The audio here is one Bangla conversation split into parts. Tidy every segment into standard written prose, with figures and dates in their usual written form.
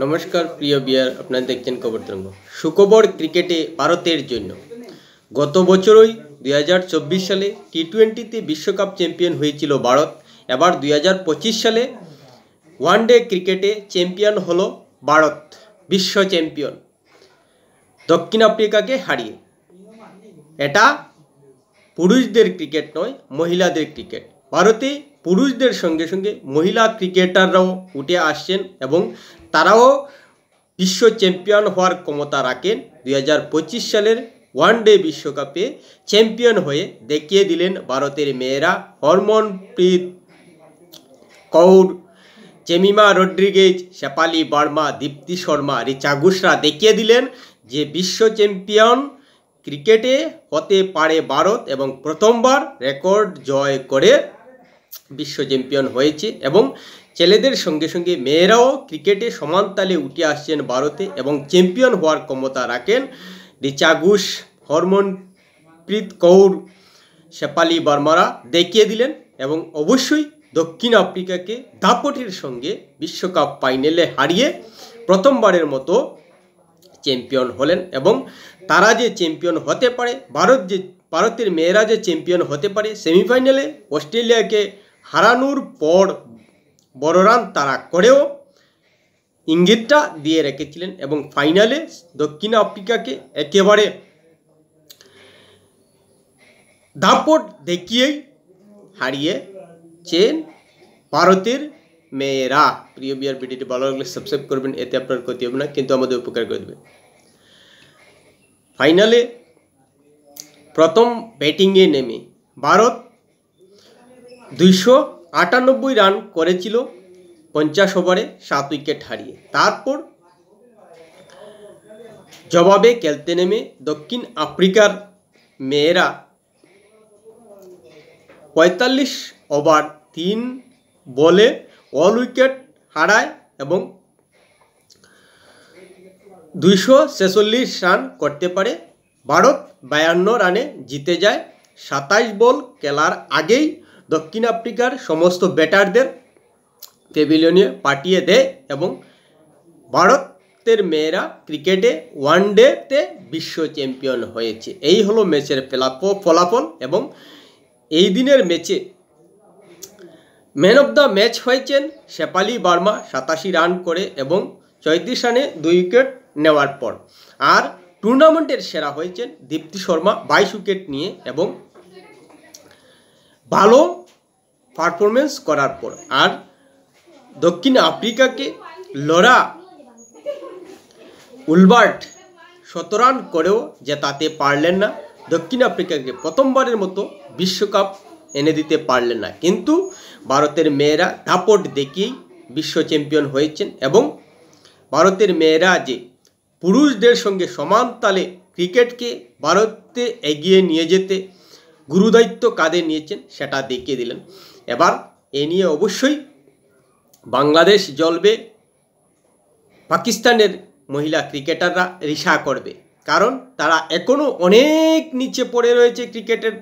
নমস্কার প্রিয় বিয়ার, আপনারা দেখছেন খবর তরঙ্গ। সুখবর ক্রিকেটে ভারতের জন্য। গত বছরই 2024 সালে টি-20তে বিশ্বকাপ চ্যাম্পিয়ন হয়েছিল ভারত। এবার 2025 সালে ওয়ানডে ক্রিকেটে চ্যাম্পিয়ন হলো ভারত, বিশ্ব চ্যাম্পিয়ন, দক্ষিণ আফ্রিকাকে হারিয়ে। এটা পুরুষদের ক্রিকেট নয়, মহিলাদের ক্রিকেট। ভারতে পুরুষদের সঙ্গে সঙ্গে মহিলা ক্রিকেটাররাও উঠে আসছেন এবং তারাও বিশ্ব চ্যাম্পিয়ন হওয়ার ক্ষমতা রাখেন। 2025 সালের ওয়ানডে বিশ্বকাপে চ্যাম্পিয়ন হয়ে দেখিয়ে দিলেন ভারতের মেয়েরা। হরমনপ্রীত কৌর, জেমিমা রড্রিগেজ, শেফালি ভার্মা, দীপ্তি শর্মা, রিচা ঘোষরা দেখিয়ে দিলেন যে বিশ্ব চ্যাম্পিয়ন ক্রিকেটে হতে পারে ভারত, এবং প্রথমবার রেকর্ড জয় করে বিশ্ব চ্যাম্পিয়ন হয়েছে। এবং ছেলেদের সঙ্গে সঙ্গে মেয়েরাও ক্রিকেটে সমান তালে উঠে আসছেন ভারতে এবং চ্যাম্পিয়ন হওয়ার ক্ষমতা রাখেন। রিচা ঘোষ, হরমনপ্রীত কৌর, শেফালি ভার্মারা দেখিয়ে দিলেন এবং অবশ্যই দক্ষিণ আফ্রিকাকে দাপটের সঙ্গে বিশ্বকাপ ফাইনালে হারিয়ে প্রথমবারের মতো চ্যাম্পিয়ন হলেন। এবং তারা যে চ্যাম্পিয়ন হতে পারে, ভারতের মেয়েরা যে চ্যাম্পিয়ন হতে পারে, সেমিফাইনালে অস্ট্রেলিয়াকে হারানোর পর বড় রান তারা করেও ইঙ্গিতটা দিয়ে রেখেছিলেন এবং ফাইনালে দক্ষিণ আফ্রিকাকে একেবারে দাপট দেখিয়েই হারিয়েছেন ভারতের মেয়েরা। প্রিয় বিয়ার, ভিডিওটি ভালো লাগলে সাবস্ক্রাইব করবেন, এতে আপনার ক্ষতি হবে না কিন্তু আমাদের উপকার করে দেবে। ফাইনালে প্রথম ব্যাটিংয়ে নেমে ভারত 298 রান করেছিল 50 ওভারে 7 উইকেট হারিয়ে। তারপর জবাবে খেলতে নেমে দক্ষিণ আফ্রিকার মেয়েরা 45 ওভার 3 বলে অল উইকেট হারায় এবং 246 রান করতে পারে। ভারত 52 রানে জিতে যায়। 27 বল খেলার আগেই দক্ষিণ আফ্রিকার সমস্ত ব্যাটারদের প্যাভিলিয়নে পাঠিয়ে দেয় এবং ভারতের মেয়েরা ক্রিকেটে ওয়ানডেতে বিশ্ব চ্যাম্পিয়ন হয়েছে। এই হলো ম্যাচের ফলাফল। এবং এই দিনের ম্যাচে ম্যান অফ দ্য ম্যাচ হয়েছেন শেফালি ভার্মা 87 রান করে এবং 34 রানে 2 উইকেট নেওয়ার পর। আর টুর্নামেন্টের সেরা হয়েছেন দীপ্তি শর্মা 22 উইকেট নিয়ে এবং ভালো পারফরমেন্স করার পর। আর দক্ষিণ আফ্রিকাকে লরা উলবার্ট 17 রান করেও জেতাতে পারলেন না। দক্ষিণ আফ্রিকাকে প্রথমবারের মতো বিশ্বকাপ এনে দিতে পারলেন না, কিন্তু ভারতের মেয়েরা দাপট দেখিয়েই বিশ্ব চ্যাম্পিয়ন হয়েছেন। এবং ভারতের মেয়েরা যে পুরুষদের সঙ্গে সমান তালে ক্রিকেটকে ভারতে এগিয়ে নিয়ে যেতে গুরুদায়িত্ব কাঁধে নিয়েছেন সেটা দেখিয়ে দিলেন। এবার এ নিয়ে অবশ্যই বাংলাদেশ জ্বলবে, পাকিস্তানের মহিলা ক্রিকেটাররা রিসা করবে, কারণ তারা এখনও অনেক নিচে পড়ে রয়েছে ক্রিকেটের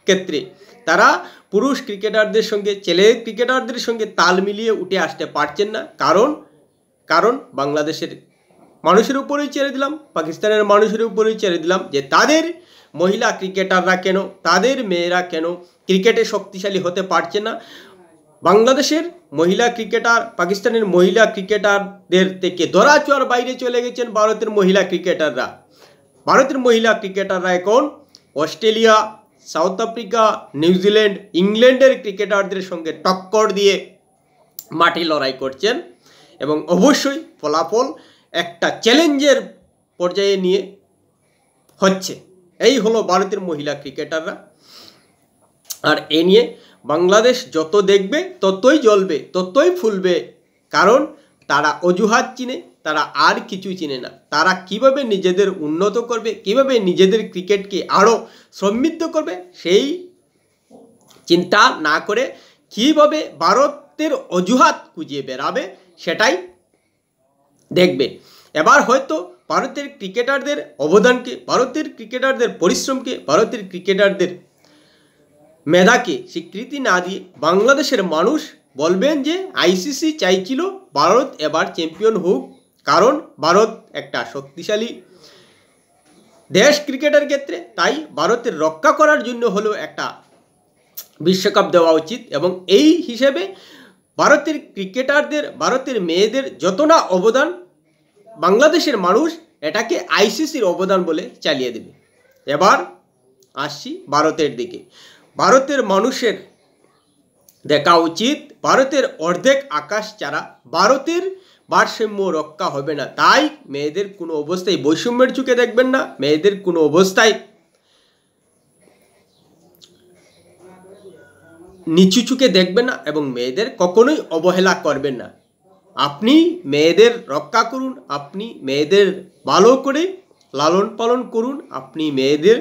ক্ষেত্রে। তারা পুরুষ ক্রিকেটারদের সঙ্গে ছেলে ক্রিকেটারদের সঙ্গে তাল মিলিয়ে উঠে আসতে পারছেন না। কারণ বাংলাদেশের মানুষের উপরেই ছেড়ে দিলাম, পাকিস্তানের মানুষের উপরেই ছেড়ে দিলাম যে তাদের মহিলা ক্রিকেটাররা কেন, তাদের মেয়েরা কেন ক্রিকেটে শক্তিশালী হতে পারছে না। বাংলাদেশের মহিলা ক্রিকেটার পাকিস্তানের মহিলা ক্রিকেটারদের থেকে ধরাছোঁয়ার বাইরে চলে গেছেন ভারতের মহিলা ক্রিকেটাররা। ভারতের মহিলা ক্রিকেটাররা এখন অস্ট্রেলিয়া, সাউথ আফ্রিকা, নিউজিল্যান্ড, ইংল্যান্ডের ক্রিকেটারদের সঙ্গে টক্কর দিয়ে মাঠে লড়াই করছেন এবং অবশ্যই ফলাফল একটা চ্যালেঞ্জের পর্যায়ে নিয়ে হচ্ছে। এই হলো ভারতের মহিলা ক্রিকেটাররা। আর এ নিয়ে বাংলাদেশ যত দেখবে ততই জ্বলবে, ততই ফুলবে, কারণ তারা অজুহাত চিনে, তারা আর কিছু চিনে না। তারা কিভাবে নিজেদের উন্নত করবে, কিভাবে নিজেদের ক্রিকেটকে আরও সমৃদ্ধ করবে সেই চিন্তা না করে কিভাবে ভারতের অজুহাত খুঁজিয়ে বেড়াবে সেটাই দেখবে। এবার হয়তো ভারতের ক্রিকেটারদের অবদানকে, ভারতের ক্রিকেটারদের পরিশ্রমকে, ভারতের ক্রিকেটারদের মেধাকে স্বীকৃতি না দিয়ে বাংলাদেশের মানুষ বলবেন যে আইসিসি চাইছিল ভারত এবার চ্যাম্পিয়ন হোক, কারণ ভারত একটা শক্তিশালী দেশ ক্রিকেটের ক্ষেত্রে, তাই ভারতের রক্ষা করার জন্য হলেও একটা বিশ্বকাপ দেওয়া উচিত। এবং এই হিসেবে ভারতের ক্রিকেটারদের, ভারতের মেয়েদের যত না অবদান, বাংলাদেশের মানুষ এটাকে আইসিসির অবদান বলে চালিয়ে দেবে। এবার আসছি ভারতের দিকে। ভারতের মানুষের দেখা উচিত ভারতের অর্ধেক আকাশ ছাড়া ভারতের ভারসাম্য রক্ষা হবে না। তাই মেয়েদের কোনো অবস্থায় বৈষম্যের চোখে দেখবেন না, মেয়েদের কোনো অবস্থায় নিচু চোখে দেখবেন না এবং মেয়েদের কখনোই অবহেলা করবেন না। আপনি মেয়েদের রক্ষা করুন, আপনি মেয়েদের ভালো করে লালন পালন করুন, আপনি মেয়েদের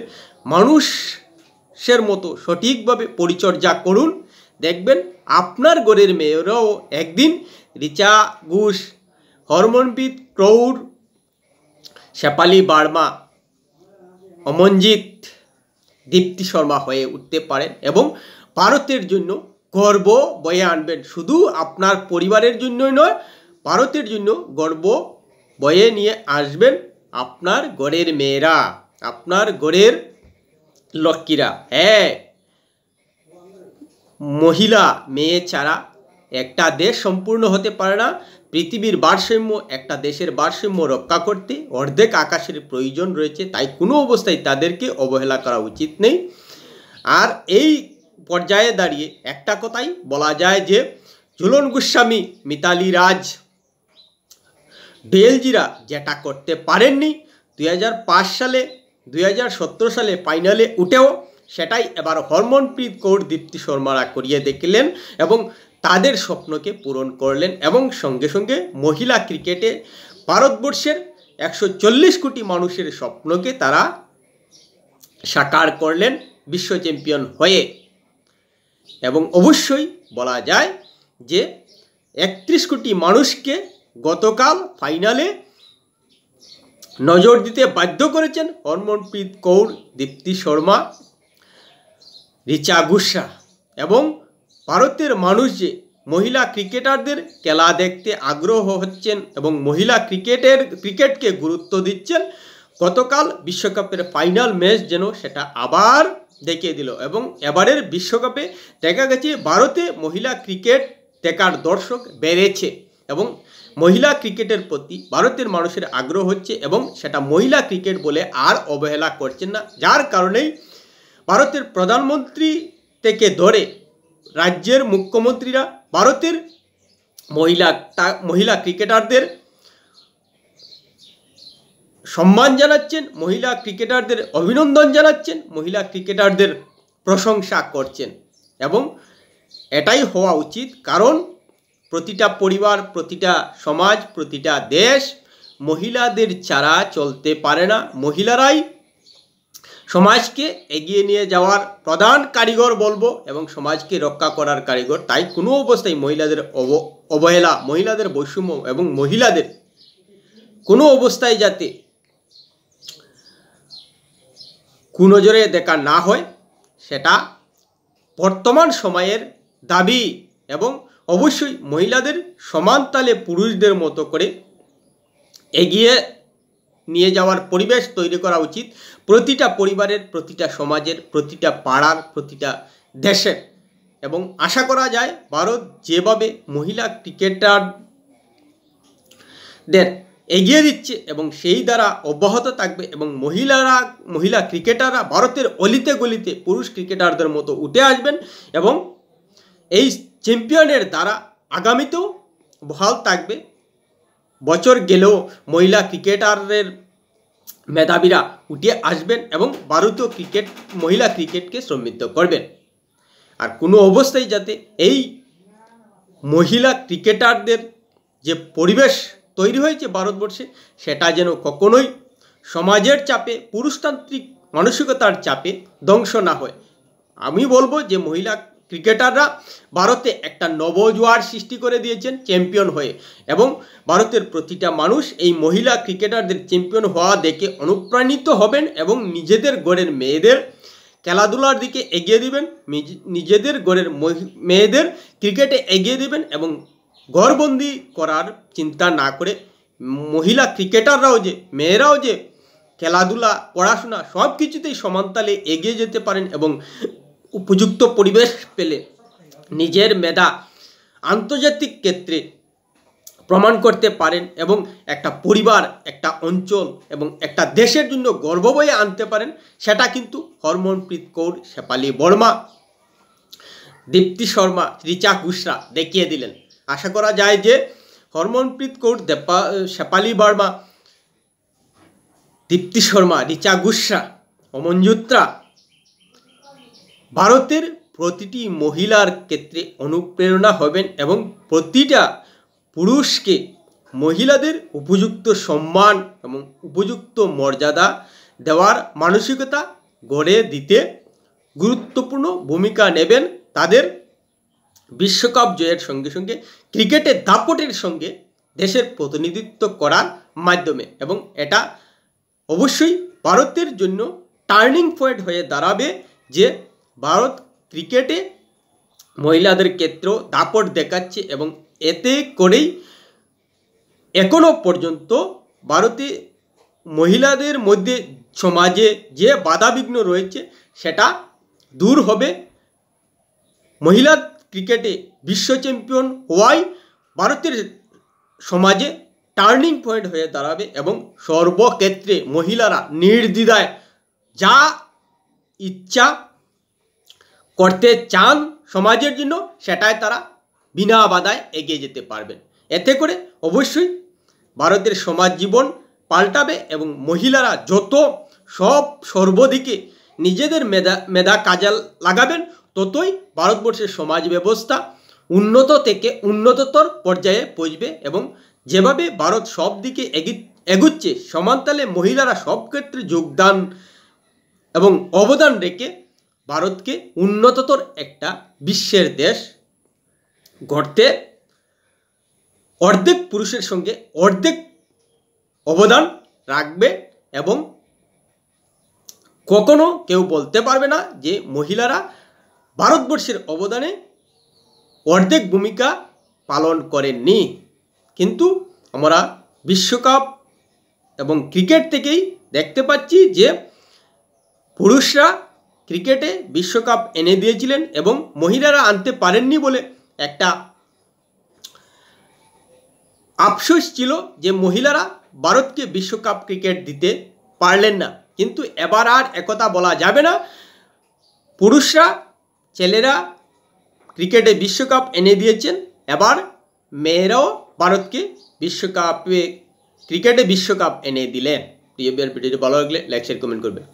মানুষের মতো সঠিকভাবে পরিচর্যা করুন। দেখবেন আপনার ঘরের মেয়েরাও একদিন রিচা ঘোষ, হরমনপ্রীত কৌর, শেফালি ভার্মা, অমনজিৎ, দীপ্তি শর্মা হয়ে উঠতে পারেন এবং ভারতের জন্য গর্ব বয়ে আনবেন। শুধু আপনার পরিবারের জন্যই নয়, ভারতের জন্য গর্ব বয়ে নিয়ে আসবেন আপনার ঘরের মেয়েরা, আপনার ঘরের লক্ষ্মীরা। হ্যাঁ, মহিলা মেয়ে ছাড়া একটা দেশ সম্পূর্ণ হতে পারে না। পৃথিবীর ভারসাম্য, একটা দেশের ভারসাম্য রক্ষা করতে অর্ধেক আকাশের প্রয়োজন রয়েছে, তাই কোনো অবস্থায় তাদেরকে অবহেলা করা উচিত নেই। আর এই পর্যায়ে দাঁড়িয়ে একটা কথাই বলা যায় যে ঝুলন গোস্বামী, মিতালি রাজ, বেলজিরা যেটা করতে পারেননি 2005 সালে, 2017 সালে ফাইনালে উঠেও, সেটাই এবার হরমনপ্রীত কৌর, দীপ্তি শর্মারা করিয়ে দেখলেন এবং তাদের স্বপ্নকে পূরণ করলেন। এবং সঙ্গে সঙ্গে মহিলা ক্রিকেটে ভারতবর্ষের 140 কোটি মানুষের স্বপ্নকে তারা সাকার করলেন বিশ্ব চ্যাম্পিয়ন হয়ে। এবং অবশ্যই বলা যায় যে 31 কোটি মানুষকে গতকাল ফাইনালে নজর দিতে বাধ্য করেছেন হরমনপ্রীত কৌর, দীপ্তি শর্মা, রিচা ঘোষরা। এবং ভারতের মানুষ যে মহিলা ক্রিকেটারদের খেলা দেখতে আগ্রহ হচ্ছেন এবং মহিলা ক্রিকেটকে গুরুত্ব দিচ্ছেন, গতকাল বিশ্বকাপের ফাইনাল ম্যাচ যেন সেটা আবার দেখিয়ে দিল। এবং এবারের বিশ্বকাপে দেখা গেছে ভারতে মহিলা ক্রিকেট দেখার দর্শক বেড়েছে এবং মহিলা ক্রিকেটের প্রতি ভারতের মানুষের আগ্রহ হচ্ছে এবং সেটা মহিলা ক্রিকেট বলে আর অবহেলা করছেন না। যার কারণেই ভারতের প্রধানমন্ত্রী থেকে ধরে রাজ্যের মুখ্যমন্ত্রীরা ভারতের মহিলা ক্রিকেটারদের সম্মান জানাচ্ছেন, মহিলা ক্রিকেটারদের অভিনন্দন জানাচ্ছেন, মহিলা ক্রিকেটারদের প্রশংসা করছেন। এবং এটাই হওয়া উচিত, কারণ প্রতিটা পরিবার, প্রতিটা সমাজ, প্রতিটা দেশ মহিলাদের ছাড়া চলতে পারে না। মহিলারাই সমাজকে এগিয়ে নিয়ে যাওয়ার প্রধান কারিগর বলবো এবং সমাজকে রক্ষা করার কারিগর। তাই কোনো অবস্থায় মহিলাদের অবহেলা, মহিলাদের বৈষম্য এবং মহিলাদের কোনো অবস্থায় যাতে কুনজরে দেখা না হয়, সেটা বর্তমান সময়ের দাবি। এবং অবশ্যই মহিলাদের সমান তালে পুরুষদের মতো করে এগিয়ে নিয়ে যাওয়ার পরিবেশ তৈরি করা উচিত প্রতিটা পরিবারের, প্রতিটা সমাজের, প্রতিটা পাড়ার, প্রতিটা দেশের। এবং আশা করা যায় ভারত যেভাবে মহিলা ক্রিকেটারদের এগিয়ে দিচ্ছে এবং সেই দ্বারা অব্যাহত থাকবে এবং মহিলা ক্রিকেটাররা ভারতের অলিতে গলিতে পুরুষ ক্রিকেটারদের মতো উঠে আসবেন এবং এই চ্যাম্পিয়নের দ্বারা আগামীতেও বহাল থাকবে। বছর গেলেও মহিলা ক্রিকেটারের মেধাবীরা উঠে আসবেন এবং ভারতীয় মহিলা ক্রিকেটকে সমৃদ্ধ করবেন। আর কোনো অবস্থায় যাতে এই মহিলা ক্রিকেটারদের যে পরিবেশ তৈরি হয়েছে ভারতবর্ষে, সেটা যেন কখনোই সমাজের চাপে, পুরুষতান্ত্রিক মানসিকতার চাপে ধ্বংস না হয়। আমি বলবো যে মহিলা ক্রিকেটাররা ভারতে একটা নবজোয়ার সৃষ্টি করে দিয়েছেন চ্যাম্পিয়ন হয়ে এবং ভারতের প্রতিটা মানুষ এই মহিলা ক্রিকেটারদের চ্যাম্পিয়ন হওয়া দেখে অনুপ্রাণিত হবেন এবং নিজেদের ঘরের মেয়েদের খেলাধুলার দিকে এগিয়ে দিবেন, নিজেদের ঘরের মেয়েদের ক্রিকেটে এগিয়ে দিবেন এবং ঘরবন্দি করার চিন্তা না করে মহিলা ক্রিকেটাররাও যে মেয়েরাও যে খেলাধুলা পড়াশোনা সব কিছুতেই সমানতালে এগিয়ে যেতে পারেন এবং উপযুক্ত পরিবেশ পেলে নিজের মেধা আন্তর্জাতিক ক্ষেত্রে প্রমাণ করতে পারেন এবং একটা পরিবার, একটা অঞ্চল এবং একটা দেশের জন্য গর্ব বয়ে আনতে পারেন, সেটা কিন্তু হরমনপ্রীত কৌর, শেফালি বর্মা, দীপ্তি শর্মা, রিচা ঘোষরা দেখিয়ে দিলেন। আশা করা যায় যে হরমনপ্রীত কৌর, শেফালি বর্মা, দীপ্তি শর্মা, রিচা ঘোষরা ও মঞ্জুত্রা ভারতের প্রতিটি মহিলার ক্ষেত্রে অনুপ্রেরণা হবেন এবং প্রতিটা পুরুষকে মহিলাদের উপযুক্ত সম্মান এবং উপযুক্ত মর্যাদা দেওয়ার মানসিকতা গড়ে দিতে গুরুত্বপূর্ণ ভূমিকা নেবেন। তাদের বিশ্বকাপ জয়ের সঙ্গে সঙ্গে ক্রিকেটের দাপটের সঙ্গে দেশের প্রতিনিধিত্ব করার মাধ্যমে, এবং এটা অবশ্যই ভারতের জন্য টার্নিং পয়েন্ট হয়ে দাঁড়াবে যে ভারত ক্রিকেটে মহিলাদের ক্ষেত্রেও দাপট দেখাচ্ছে এবং এতে করেই এখনো পর্যন্ত ভারতে মহিলাদের মধ্যে সমাজে যে বাধাবিঘ্ন রয়েছে সেটা দূর হবে। মহিলা ক্রিকেটে বিশ্ব চ্যাম্পিয়ন হওয়াই ভারতের সমাজে টার্নিং পয়েন্ট হয়ে দাঁড়াবে এবং সর্বক্ষেত্রে মহিলারা নির্দ্বিধায় যা ইচ্ছা করতে চান সমাজের জন্য সেটাই তারা বিনা বাধায় এগিয়ে যেতে পারবেন। এতে করে অবশ্যই ভারতের সমাজ জীবন পাল্টাবে এবং মহিলারা যত সর্বদিকে নিজেদের মেধা কাজে লাগাবেন ততই ভারতবর্ষের সমাজ ব্যবস্থা উন্নত থেকে উন্নততর পর্যায়ে পৌঁছবে এবং যেভাবে ভারত সব দিকে এগুচ্ছে সমানতালে মহিলারা সব ক্ষেত্রে যোগদান এবং অবদান রেখে ভারতকে উন্নততর একটা বিশ্বের দেশ গড়তে অর্ধেক পুরুষের সঙ্গে অর্ধেক অবদান রাখবে এবং কখনো কেউ বলতে পারবে না যে মহিলারা ভারতবর্ষের অবদানে অর্ধেক ভূমিকা পালন করেননি। কিন্তু আমরা বিশ্বকাপ এবং ক্রিকেট থেকেই দেখতে পাচ্ছি যে পুরুষরা ক্রিকেটে বিশ্বকাপ এনে দিয়েছিলেন এবং মহিলারা আনতে পারেননি বলে একটা আফসোস ছিল যে মহিলারা ভারতকে বিশ্বকাপ ক্রিকেট দিতে পারলেন না। কিন্তু এবার আর একথা বলা যাবে না। পুরুষরা, ছেলেরা ক্রিকেটে বিশ্বকাপ এনে দিয়েছেন, এবার মেয়েরাও ভারতকে ক্রিকেটে বিশ্বকাপ এনে দিলেন। ভিডিওটি ভালো লাগলে লাইক শেয়ার কমেন্ট করবেন।